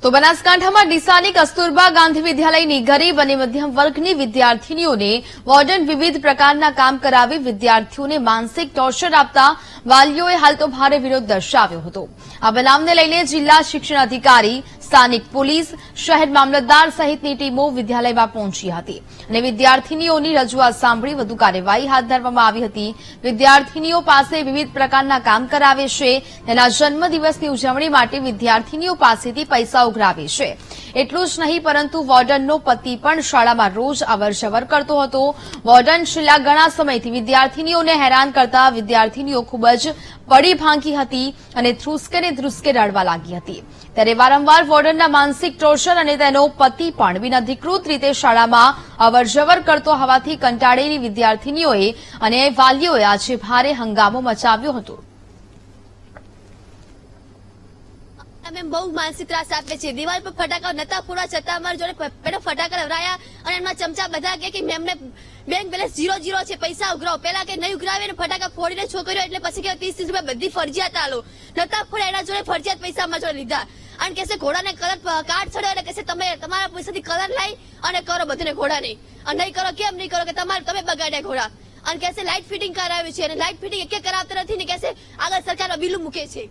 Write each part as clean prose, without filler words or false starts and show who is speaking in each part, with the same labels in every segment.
Speaker 1: તો બનાસકાંઠામાં ડીસાની કસ્તુરબા ગાંધી વિદ્યાલયની ગરીબ અને મધ્યમ વર્ગની વિદ્યાર્થીનીઓને વોર્ડન વિવિધ પ્રકારના કામ કરાવી વિદ્યાર્થીઓને માનસિક ટોર્ચર આપતા વાલીઓએ હાલ તો ભારે વિરોધ દર્શાવ્યો હતો। આ બનાવને લઈને જિલ્લા શિક્ષણ અધિકારી, સ્થાનિક પોલીસ, શહેર મામલતદાર સહિતની ટીમો વિદ્યાલયમાં પહોંચી હતી અને વિદ્યાર્થીનીઓની રજૂઆત સાંભળી વધુ કાર્યવાહી હાથ ધરવામાં આવી હતી। વિદ્યાર્થીનીઓ પાસે વિવિધ પ્રકારના કામ કરાવે છે, તેના જન્મદિવસની ઉજવણી માટે વિદ્યાર્થીનીઓ પાસેથી પૈસા ઉઘરાવે છે। એટલું જ નહીં પરંતુ વોર્ડનનો પતિ પણ શાળામાં રોજ અવરજવર કરતો હતો। વોર્ડન છેલ્લા ઘણા સમયથી વિદ્યાર્થીનીઓને હેરાન કરતા વિદ્યાર્થીનીઓ ખૂબ જ પડી ભાંગી હતી અને ધ્રુસકે ને ધ્રુસકે રડવા લાગી હતી। ત્યારે વારંવાર વોર્ડનના માનસિક ટોર્ચર અને તેનો પતિ પણ બિનઅધિકૃત રીતે શાળામાં અવરજવર કરતો હોવાથી કંટાળેલી વિદ્યાર્થીનીઓએ અને વાલીઓએ આજે ભારે હંગામો મચાવ્યો હતો।
Speaker 2: મેમ બહુ માનસિક ત્રાસ આપે છે। દિવાલ પર ફટાકા નતા ફોડવા છતાં અમારી જોડે પેલા ફટાકા લવરાયા અને એમાં ચમચા બધા કે મેમને બેંક બેલેન્સ 0 છે, પૈસા ઉઘરાવો। પેલા કે નહીં ઉઘરાવે ને ફટાકા ફોડીને છોકરીઓ એટલે પછી કે 30 રૂપિયા બધી ફરજિયાત આલો નતા ફોડે એના જોડે ફરજિયાત પૈસા અમારા જોડે લીધા અને કેસે ઘોડાને કલર કાર્ડ છોડ્યો એટલે કેસે તમે તમારા પૈસાથી કલર લાવી અને કરો બધુને ઘોડા નહીં અને નહીં કરો કેમ નહીં કરો કે તમે બગાડ્યા ઘોડા અને કેસે લાઇટ ફિટિંગ કરાવી છે અને લાઇટ ફિટિંગ એક કરાવતા નથી ને કેસે આગળ સરકારના બિલ મૂકે છે।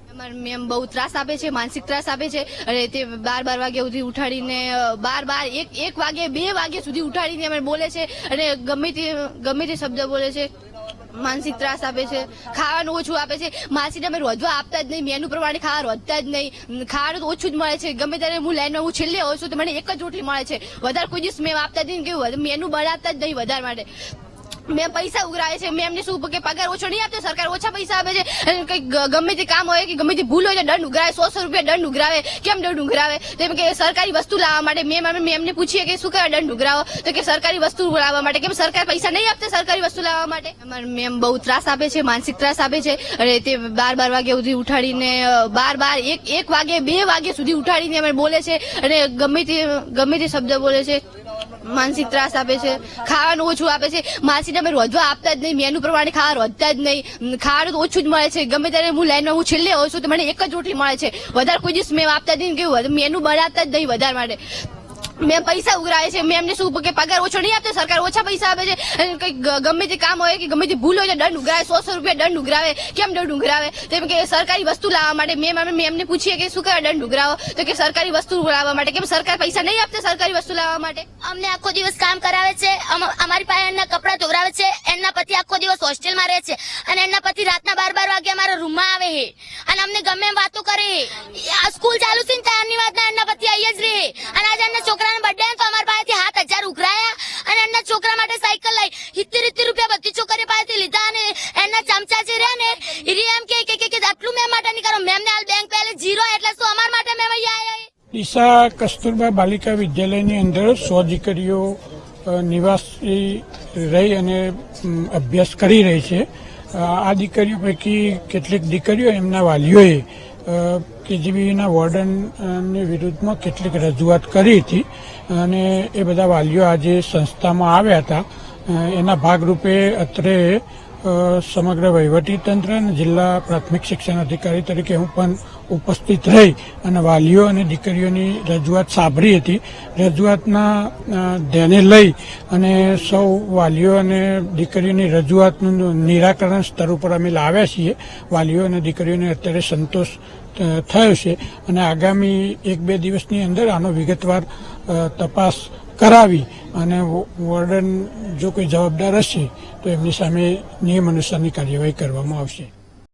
Speaker 2: મેમ બહુ ત્રાસ આપે છે, માનસિક ત્રાસ આપે છે અને તે 12 વાગ્યા સુધી ઉઠાડીને 1 વાગે 2 વાગ્યા સુધી ઉઠાડીને અમે બોલે છે અને ગમે તે શબ્દ બોલે છે। માનસિક ત્રાસ આપે છે, ખાવાનું ઓછું આપે છે। માસીને અમે રોજવા આપતા જ નહીં, મેનુ પ્રમાણે ખાવા રોજતા જ નહીં, ખાવાનું તો ઓછું જ મળે છે। ગમે ત્યારે હું લાઈનમાં હું છેલ્લે હોઉં છું તો મને એક જ રોટલી મળે છે, વધારે કોઈ દિવસ મેમ આપતા જ નહીં કે મેનુ બનાવતા જ નહીં વધારે માટે। મેમ પૈસા ઉઘરાવે છે, મેમને શું કે પગાર ઓછો નહીં આપતો, સરકાર ઓછા પૈસા આપે છે અને કઈ ગમે તે કામ હોય કે ગમે તે ભૂલ હોય તો દંડ ઉઘરાવે, 100 રૂપિયા દંડ ઉઘરાવે। કેમ દંડ ઉઘરાવે? તેમ કે સરકારી વસ્તુ લાવવા માટે। મેમને પૂછીએ કે શું કરે દંડ ઉઘરાવો તો કે સરકારી વસ્તુ લાવવા માટે। કેમ સરકાર પૈસા નહીં આપતી સરકારી વસ્તુ લાવવા માટે? મેમ બહુ ત્રાસ આપે છે, માનસિક ત્રાસ આપે છે અને તે 12 વાગ્યા સુધી ઉઠાડીને 1 વાગે 2 વાગ્યા સુધી ઉઠાડીને અમે બોલે છે અને ગમે તે શબ્દ બોલે છે। માનસિક ત્રાસ આપે છે, ખાવાનું ઓછું આપે છે। માસીને અમે રોજવા આપતા જ નહીં, મેનુ પ્રમાણે ખાવા રોજતા જ નહીં, ખાવાનું તો ઓછું જ મળે છે। ગમે ત્યારે હું લાઈનમાં હું છેલ્લે હોઉં છું તો મને એક જ રોટલી મળે છે, વધારે કોઈ દિવસ મેમ આપતા જ નહીં કે મેનુ બનાવતા જ નહીં વધારે માટે। મેમ પૈસા ઉઘરાવે છે, મેમને શું કે પગાર ઓછો નહીં આપતો, સરકાર ઓછા પૈસા આપે છે અને કઈ ગમે તે કામ હોય કે ગમે તે ભૂલ હોય તો દંડ ઉઘરાવે, 100 રૂપિયા દંડ ઉઘરાવે। કેમ દંડ ઉઘરાવે? તેમ કે સરકારી વસ્તુ લાવવા માટે। મેમને પૂછીએ કે શું કરે દંડ ઉઘરાવો તો કે સરકારી વસ્તુ લાવવા માટે। કેમ સરકાર પૈસા નહીં આપતી સરકારી વસ્તુ લાવવા માટે? અમને આખો દિવસ કામ કરાવે છે, અમારી પાસે એમના કપડા ધોવરાવે છે। એમના પતિ આખો દિવસ હોસ્ટેલમાં રહે છે અને એમના પતિ રાતના 12 વાગે અમારા રૂમમાં આવે છે અને અમને ગમે એમ વાતો કરે। આ સ્કૂલ ચાલુ છે ને ત્યારની વાતના એમના પતિ આવી જ રહે અને આજે એમના છોકરાને બર્થડે તો અમારા પાસેથી 7,000 ઉઘરાયા અને એમના છોકરા માટે સાયકલ લાવી 70 રૂપિયા બધી છોકરીઓ પાસેથી લીધા અને એમના ચમચા જે રહ્યા ને એ એમ કે આટલું મેમ માટે નહીં કરો, મેમને હાલ બેંક બેલેન્સ 0 એટલે શું અમારા માટે મેમ અહીંયા આવ્યા।
Speaker 3: ડીસા કસ્તુરબા બાલિકા વિદ્યાલયની અંદર 100 દીકરીઓ નિવાસી રહી અને અભ્યાસ કરી રહી છે। આ દીકરીઓ પૈકી કેટલીક દીકરીઓ એમના વાલીઓએ કેજીબીના વોર્ડનની વિરુદ્ધમાં કેટલીક રજૂઆત કરી હતી અને એ બધા વાલીઓ આજે સંસ્થામાં આવ્યા હતા। એના ભાગરૂપે અત્રે સમગ્ર વહીવટીતંત્ર અને જિલ્લા પ્રાથમિક શિક્ષણ અધિકારી તરીકે હું પણ ઉપસ્થિત રહી અને વાલીઓ અને દીકરીઓની રજૂઆત સાંભળી હતી। રજૂઆતના ધ્યાને લઈ અને સૌ વાલીઓ અને દીકરીઓની રજૂઆતનું નિરાકરણ સ્તર ઉપર અમે લાવ્યા છીએ। વાલીઓ અને દીકરીઓને અત્યારે સંતોષ થયો છે અને આગામી 1-2 દિવસની અંદર આનો વિગતવાર તપાસ કરાવી અને વોર્ડન જો કોઈ જવાબદાર હશે તો એમની સામે નિયમ અનુસારની કાર્યવાહી કરવામાં આવશે।